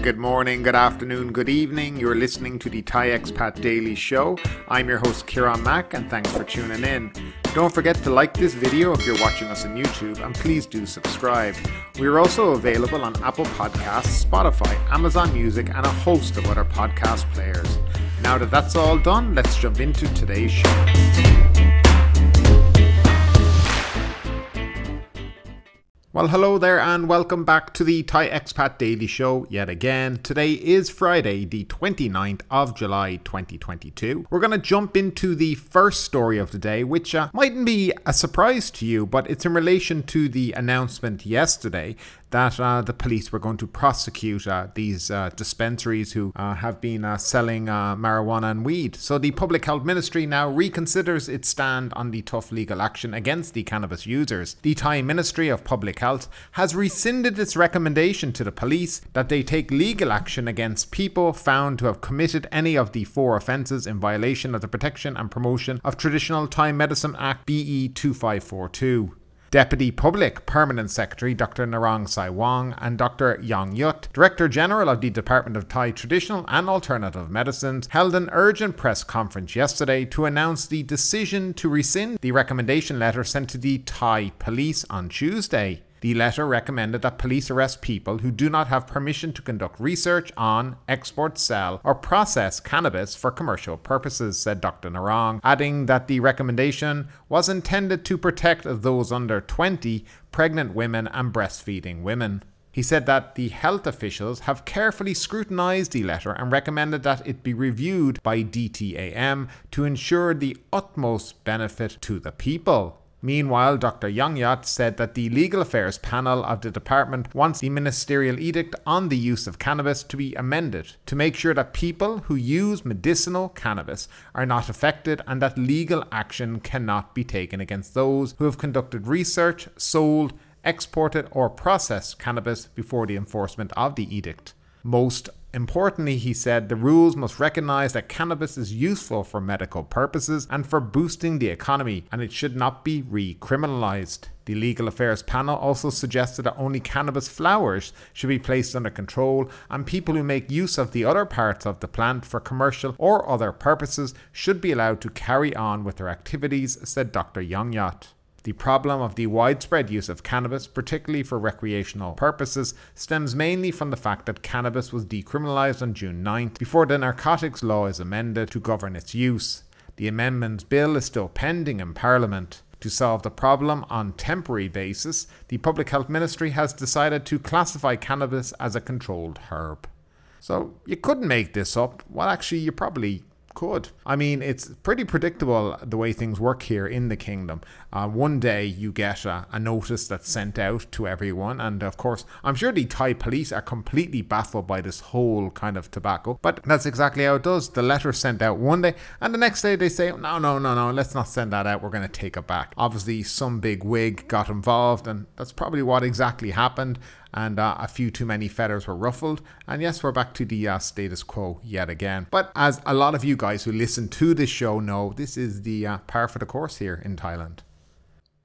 Good morning, good afternoon, good evening. You're listening to the Thai Expat Daily Show. I'm your host Kieran Mack and thanks for tuning in. Don't forget to like this video if you're watching us on YouTube and please do subscribe. We're also available on Apple Podcasts, Spotify, Amazon Music and a host of other podcast players. Now that that's all done, let's jump into today's show. Well, hello there and welcome back to the Thai Expat Daily Show yet again. Today is Friday, the 29th of July 2022. We're going to jump into the first story of the day, which mightn't be a surprise to you, but it's in relation to the announcement yesterday that the police were going to prosecute these dispensaries who have been selling marijuana and weed. So the Public Health Ministry now reconsiders its stand on the tough legal action against the cannabis users. The Thai Ministry of Public Health has rescinded its recommendation to the police that they take legal action against people found to have committed any of the 4 offences in violation of the Protection and Promotion of Traditional Thai Medicine Act BE 2542. Deputy Public Permanent Secretary Dr. Narong Saiwong and Dr. Yang Yut, Director General of the Department of Thai Traditional and Alternative Medicines, held an urgent press conference yesterday to announce the decision to rescind the recommendation letter sent to the Thai police on Tuesday. The letter recommended that police arrest people who do not have permission to conduct research on, export, sell, or process cannabis for commercial purposes, said Dr. Narong, adding that the recommendation was intended to protect those under 20, pregnant women, and breastfeeding women. He said that the health officials have carefully scrutinized the letter and recommended that it be reviewed by DTAM to ensure the utmost benefit to the people. Meanwhile, Dr. Yang Yat said that the Legal Affairs Panel of the department wants the ministerial edict on the use of cannabis to be amended to make sure that people who use medicinal cannabis are not affected and that legal action cannot be taken against those who have conducted research, sold, exported or processed cannabis before the enforcement of the edict. Most importantly, he said, the rules must recognize that cannabis is useful for medical purposes and for boosting the economy, and it should not be recriminalized. The Legal Affairs Panel also suggested that only cannabis flowers should be placed under control, and people who make use of the other parts of the plant for commercial or other purposes should be allowed to carry on with their activities, said Dr. Yang Yat. The problem of the widespread use of cannabis, particularly for recreational purposes, stems mainly from the fact that cannabis was decriminalized on June 9th before the narcotics law is amended to govern its use. The amendment bill is still pending in Parliament. To solve the problem on a temporary basis, the Public Health Ministry has decided to classify cannabis as a controlled herb. So you couldn't make this up. Well, actually, you probably could. I mean, it's pretty predictable the way things work here in the kingdom. One day you get a notice that's sent out to everyone, and of course I'm sure the Thai police are completely baffled by this whole kind of tobacco, but that's exactly how it does. The letter's sent out one day and the next day they say no, let's not send that out, we're going to take it back. Obviously some big wig got involved and that's probably what exactly happened, and a few too many feathers were ruffled, and yes, we're back to the status quo yet again. But as a lot of you guys who listen to this show know, this is the par for the course here in Thailand.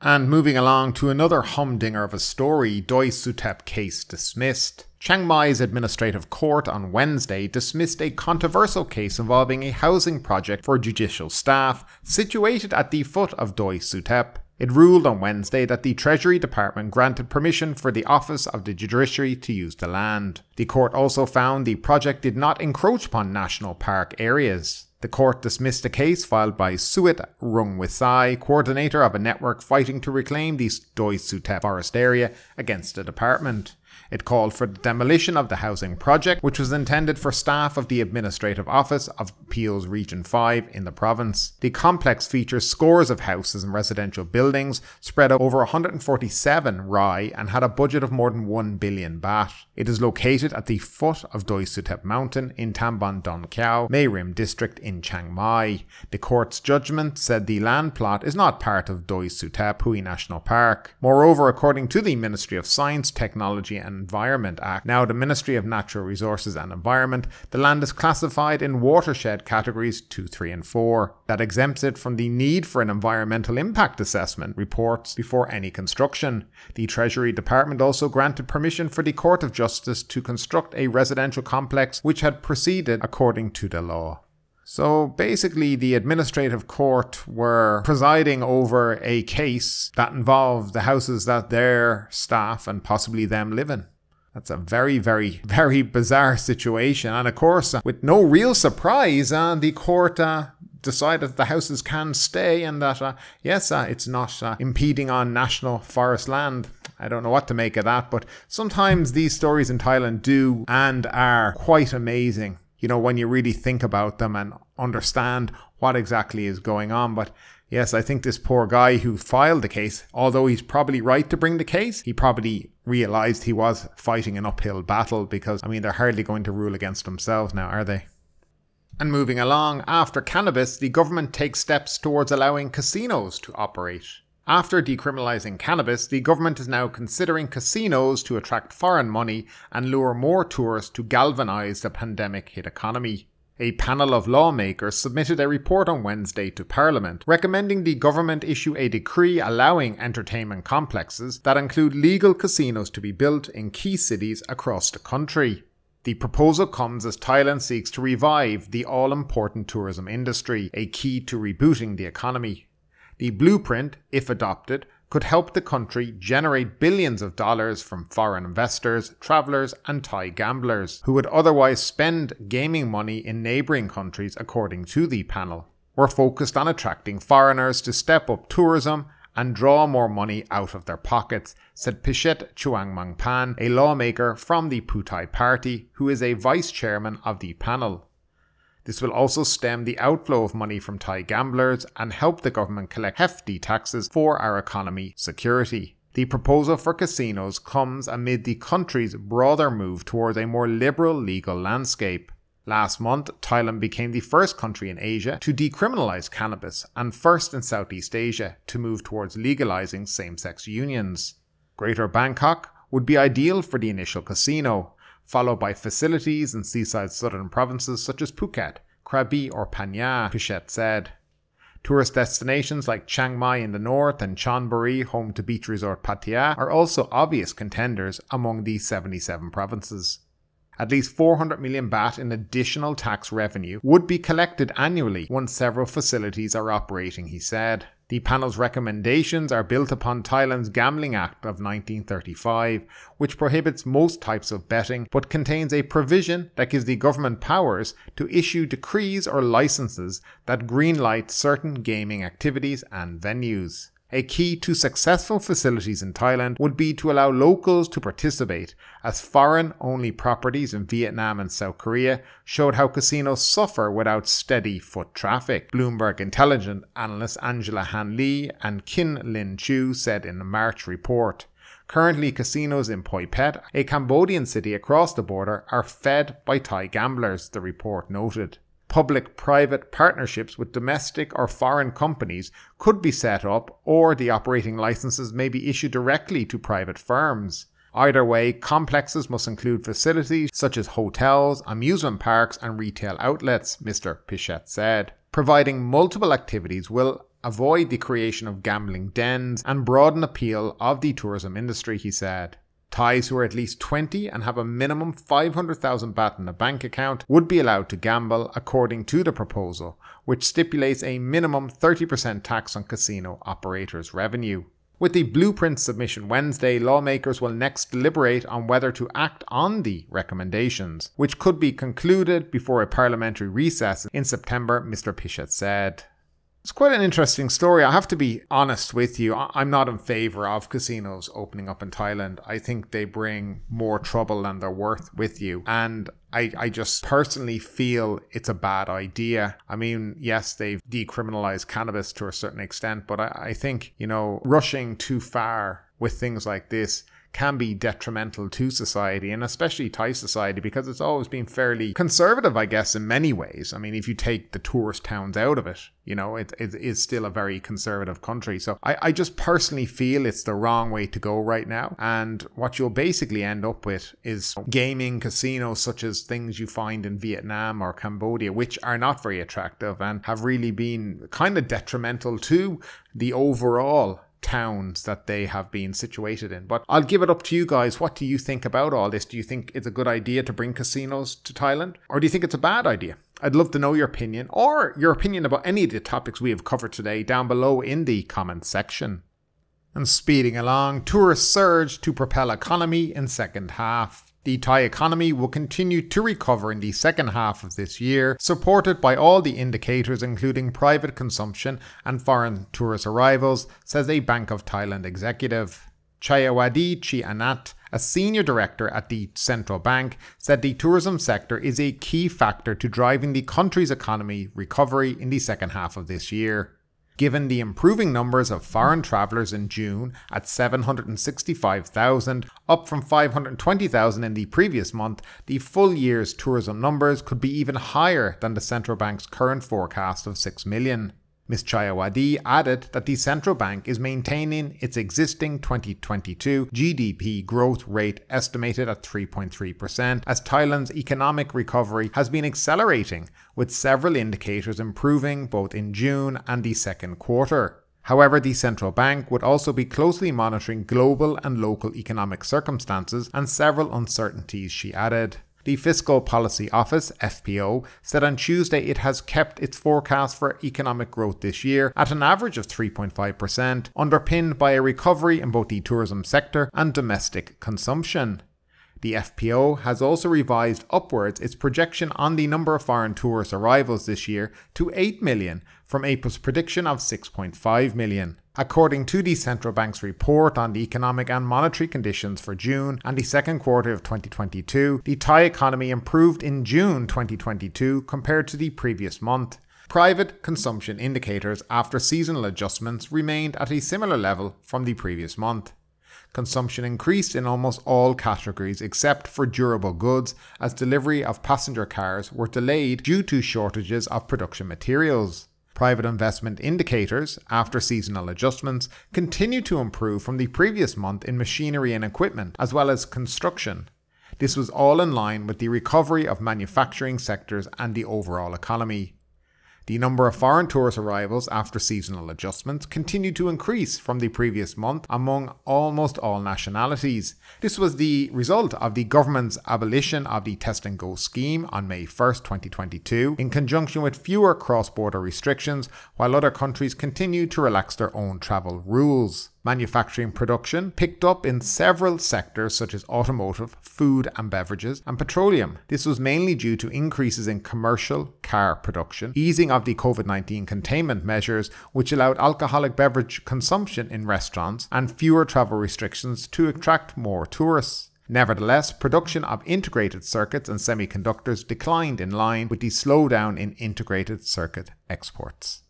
And moving along to another humdinger of a story, Doi Suthep case dismissed. Chiang Mai's administrative court on Wednesday dismissed a controversial case involving a housing project for judicial staff situated at the foot of Doi Suthep. It ruled on Wednesday that the Treasury Department granted permission for the Office of the Judiciary to use the land. The court also found the project did not encroach upon national park areas. The court dismissed a case filed by Suit Rungwisai, coordinator of a network fighting to reclaim the Doi Suthep forest area, against the department. It called for the demolition of the housing project, which was intended for staff of the Administrative Office of Appeals Region 5 in the province. The complex features scores of houses and residential buildings spread over 147 rai and had a budget of more than 1 billion baht. It is located at the foot of Doi Suthep Mountain in Tambon Don Kiao, Mei-rim district in Chiang Mai. The court's judgment said the land plot is not part of Doi Suthep Hui National Park. Moreover, according to the Ministry of Science, Technology and Environment Act, now the Ministry of Natural Resources and Environment, the land is classified in watershed categories 2, 3 and 4. That exempts it from the need for an environmental impact assessment reports before any construction. The Treasury Department also granted permission for the Court of Justice to construct a residential complex which had proceeded according to the law. So basically the administrative court were presiding over a case that involved the houses that their staff and possibly them live in. That's a very, very, very bizarre situation. And of course, with no real surprise, the court decided that the houses can stay and that, yes, it's not impeding on national forest land. I don't know what to make of that, but sometimes these stories in Thailand do and are quite amazing. You know, when you really think about them and understand what exactly is going on. But yes, I think this poor guy who filed the case, although he's probably right to bring the case, he probably realized he was fighting an uphill battle because, I mean, they're hardly going to rule against themselves now, are they? And moving along, after cannabis, the government takes steps towards allowing casinos to operate. After decriminalising cannabis, the government is now considering casinos to attract foreign money and lure more tourists to galvanise the pandemic-hit economy. A panel of lawmakers submitted a report on Wednesday to Parliament, recommending the government issue a decree allowing entertainment complexes that include legal casinos to be built in key cities across the country. The proposal comes as Thailand seeks to revive the all-important tourism industry, a key to rebooting the economy. The blueprint, if adopted, could help the country generate billions of dollars from foreign investors, travellers and Thai gamblers, who would otherwise spend gaming money in neighbouring countries according to the panel. We're focused on attracting foreigners to step up tourism and draw more money out of their pockets, said Phuket Chiang Mai, a lawmaker from the Pheu Thai Party, who is a vice chairman of the panel. This will also stem the outflow of money from Thai gamblers and help the government collect hefty taxes for our economy security. The proposal for casinos comes amid the country's broader move towards a more liberal legal landscape. Last month, Thailand became the first country in Asia to decriminalise cannabis and first in Southeast Asia to move towards legalising same-sex unions. Greater Bangkok would be ideal for the initial casino, followed by facilities in seaside southern provinces such as Phuket, Krabi or Pattaya, Phuket said. Tourist destinations like Chiang Mai in the north and Chonburi, home to beach resort Pattaya, are also obvious contenders among these 77 provinces. At least 400 million baht in additional tax revenue would be collected annually once several facilities are operating, he said. The panel's recommendations are built upon Thailand's Gambling Act of 1935, which prohibits most types of betting but contains a provision that gives the government powers to issue decrees or licenses that greenlight certain gaming activities and venues. A key to successful facilities in Thailand would be to allow locals to participate, as foreign-only properties in Vietnam and South Korea showed how casinos suffer without steady foot traffic, Bloomberg intelligence analyst Angela Han Lee and Kin Lin Chu said in the March report. Currently, casinos in Phuket, a Cambodian city across the border, are fed by Thai gamblers, the report noted. Public-private partnerships with domestic or foreign companies could be set up, or the operating licenses may be issued directly to private firms. Either way, complexes must include facilities such as hotels, amusement parks and retail outlets, Mr. Phuket said. Providing multiple activities will avoid the creation of gambling dens and broaden appeal of the tourism industry, he said. Thais who are at least 20 and have a minimum 500,000 baht in a bank account would be allowed to gamble according to the proposal, which stipulates a minimum 30% tax on casino operators' revenue. With the blueprint submission Wednesday, lawmakers will next deliberate on whether to act on the recommendations, which could be concluded before a parliamentary recess in September, Mr. Phuket said. It's quite an interesting story. I have to be honest with you. I'm not in favour of casinos opening up in Thailand. I think they bring more trouble than they're worth with you. And I just personally feel it's a bad idea. I mean, yes, they've decriminalised cannabis to a certain extent, but I think, rushing too far with things like this can be detrimental to society, and especially Thai society, because it's always been fairly conservative, I guess, in many ways. I mean, if you take the tourist towns out of it, you know, it is still a very conservative country. So I just personally feel it's the wrong way to go right now. And what you'll basically end up with is gaming casinos such as things you find in Vietnam or Cambodia, which are not very attractive and have really been kind of detrimental to the overall towns that they have been situated in. But I'll give it up to you guys. What do you think about all this? Do you think it's a good idea to bring casinos to Thailand? Or do you think it's a bad idea? I'd love to know your opinion, or your opinion about any of the topics we have covered today down below in the comments section. And speeding along, tourists surge to propel economy in second half. The Thai economy will continue to recover in the second half of this year, supported by all the indicators including private consumption and foreign tourist arrivals, says a Bank of Thailand executive. Chayawadi Chianat, a senior director at the central bank, said the tourism sector is a key factor to driving the country's economy recovery in the second half of this year. Given the improving numbers of foreign travellers in June at 765,000, up from 520,000 in the previous month, the full year's tourism numbers could be even higher than the central bank's current forecast of 6 million. Ms. Chayawadi added that the central bank is maintaining its existing 2022 GDP growth rate estimated at 3.3%, as Thailand's economic recovery has been accelerating, with several indicators improving both in June and the second quarter. However, the central bank would also be closely monitoring global and local economic circumstances and several uncertainties, she added. The Fiscal Policy Office, FPO, said on Tuesday it has kept its forecast for economic growth this year at an average of 3.5%, underpinned by a recovery in both the tourism sector and domestic consumption. The FPO has also revised upwards its projection on the number of foreign tourist arrivals this year to 8 million from April's prediction of 6.5 million. According to the central bank's report on the economic and monetary conditions for June and the second quarter of 2022, the Thai economy improved in June 2022 compared to the previous month. Private consumption indicators after seasonal adjustments remained at a similar level from the previous month. Consumption increased in almost all categories except for durable goods, as delivery of passenger cars were delayed due to shortages of production materials. Private investment indicators, after seasonal adjustments, continue to improve from the previous month in machinery and equipment, as well as construction. This was all in line with the recovery of manufacturing sectors and the overall economy. The number of foreign tourist arrivals after seasonal adjustments continued to increase from the previous month among almost all nationalities. This was the result of the government's abolition of the Test and Go scheme on May 1st, 2022, in conjunction with fewer cross-border restrictions, while other countries continued to relax their own travel rules. Manufacturing production picked up in several sectors such as automotive, food and beverages, and petroleum. This was mainly due to increases in commercial car production, easing of the COVID-19 containment measures, which allowed alcoholic beverage consumption in restaurants, and fewer travel restrictions to attract more tourists. Nevertheless, production of integrated circuits and semiconductors declined in line with the slowdown in integrated circuit exports.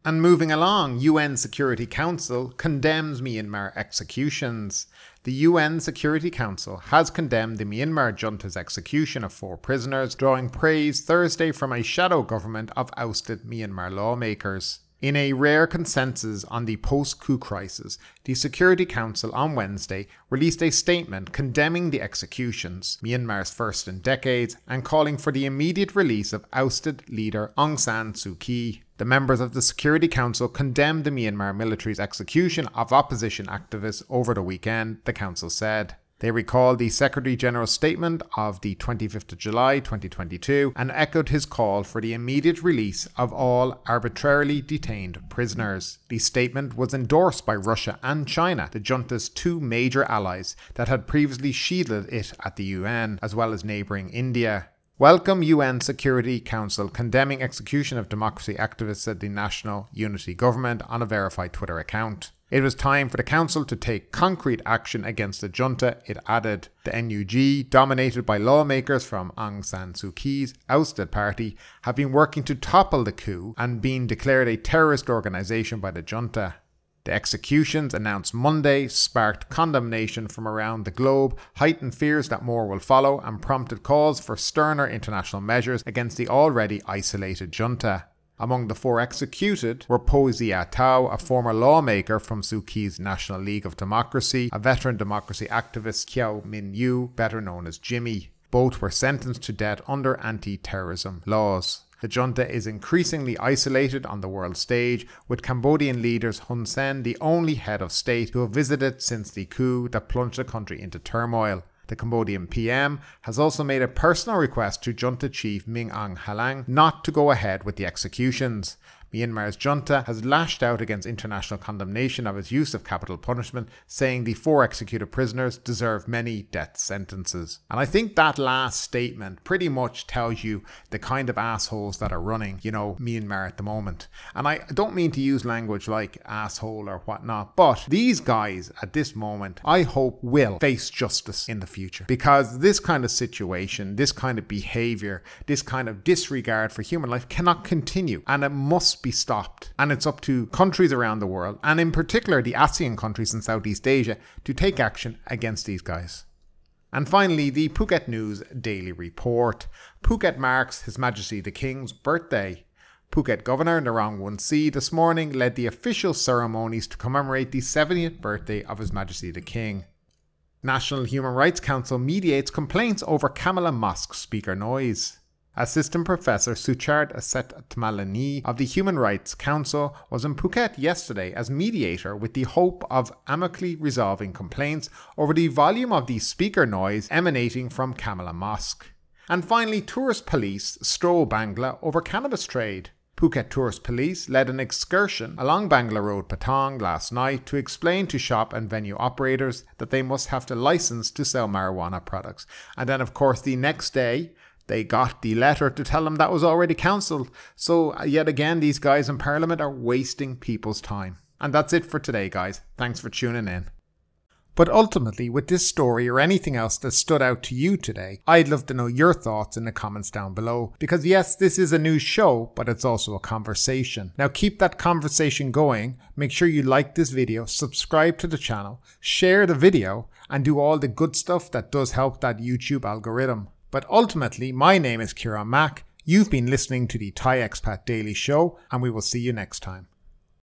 And moving along, UN Security Council condemns Myanmar executions. The UN Security Council has condemned the Myanmar junta's execution of 4 prisoners, drawing praise Thursday from a shadow government of ousted Myanmar lawmakers. In a rare consensus on the post-coup crisis, the Security Council on Wednesday released a statement condemning the executions, Myanmar's first in decades, and calling for the immediate release of ousted leader Aung San Suu Kyi. The members of the Security Council condemned the Myanmar military's execution of opposition activists over the weekend, the council said. They recalled the Secretary-General's statement of the 25th of July 2022 and echoed his call for the immediate release of all arbitrarily detained prisoners. The statement was endorsed by Russia and China, the junta's 2 major allies that had previously shielded it at the UN, as well as neighbouring India. Welcome UN Security Council condemning execution of democracy activists, said the National Unity Government on a verified Twitter account. It was time for the council to take concrete action against the junta, it added. The NUG, dominated by lawmakers from Aung San Suu Kyi's ousted party, have been working to topple the coup and been declared a terrorist organisation by the junta. The executions announced Monday sparked condemnation from around the globe, heightened fears that more will follow, and prompted calls for sterner international measures against the already isolated junta. Among the 4 executed were Po Zia Tao, a former lawmaker from Suu Kyi's National League of Democracy, a veteran democracy activist Kyaw Min Yu, better known as Jimmy. Both were sentenced to death under anti-terrorism laws. The junta is increasingly isolated on the world stage, with Cambodian leaders Hun Sen the only head of state to have visited since the coup that plunged the country into turmoil. The Cambodian PM has also made a personal request to junta chief Min Aung Hlaing not to go ahead with the executions. Myanmar's junta has lashed out against international condemnation of its use of capital punishment, saying the 4 executed prisoners deserve many death sentences. And I think that last statement pretty much tells you the kind of assholes that are running, Myanmar at the moment. And I don't mean to use language like asshole or whatnot, but these guys at this moment, I hope, will face justice in the future. Because this kind of situation, this kind of behavior, this kind of disregard for human life cannot continue, and it must be stopped. And it's up to countries around the world, and in particular the ASEAN countries in Southeast Asia, to take action against these guys. And finally, the Phuket News Daily Report. Phuket marks His Majesty the King's birthday. Phuket Governor Narong Wonsi this morning led the official ceremonies to commemorate the 70th birthday of His Majesty the King. National Human Rights Council mediates complaints over Kamala Mosque speaker noise. Assistant Professor Suchard Aset-Tmalani of the Human Rights Council was in Phuket yesterday as mediator with the hope of amicably resolving complaints over the volume of the speaker noise emanating from Kamala Mosque. And finally, tourist police stroll Bangla over cannabis trade. Phuket Tourist Police led an excursion along Bangla Road, Patong last night to explain to shop and venue operators that they must have the license to sell marijuana products. And then of course the next day, they got the letter to tell them that was already cancelled. So yet again, these guys in Parliament are wasting people's time. And that's it for today, guys. Thanks for tuning in. But ultimately, with this story or anything else that stood out to you today, I'd love to know your thoughts in the comments down below. Because yes, this is a news show, but it's also a conversation. Now keep that conversation going. Make sure you like this video, subscribe to the channel, share the video, and do all the good stuff that does help that YouTube algorithm. But ultimately, my name is Kieran Mack. You've been listening to the Thai Expat Daily Show, and we will see you next time.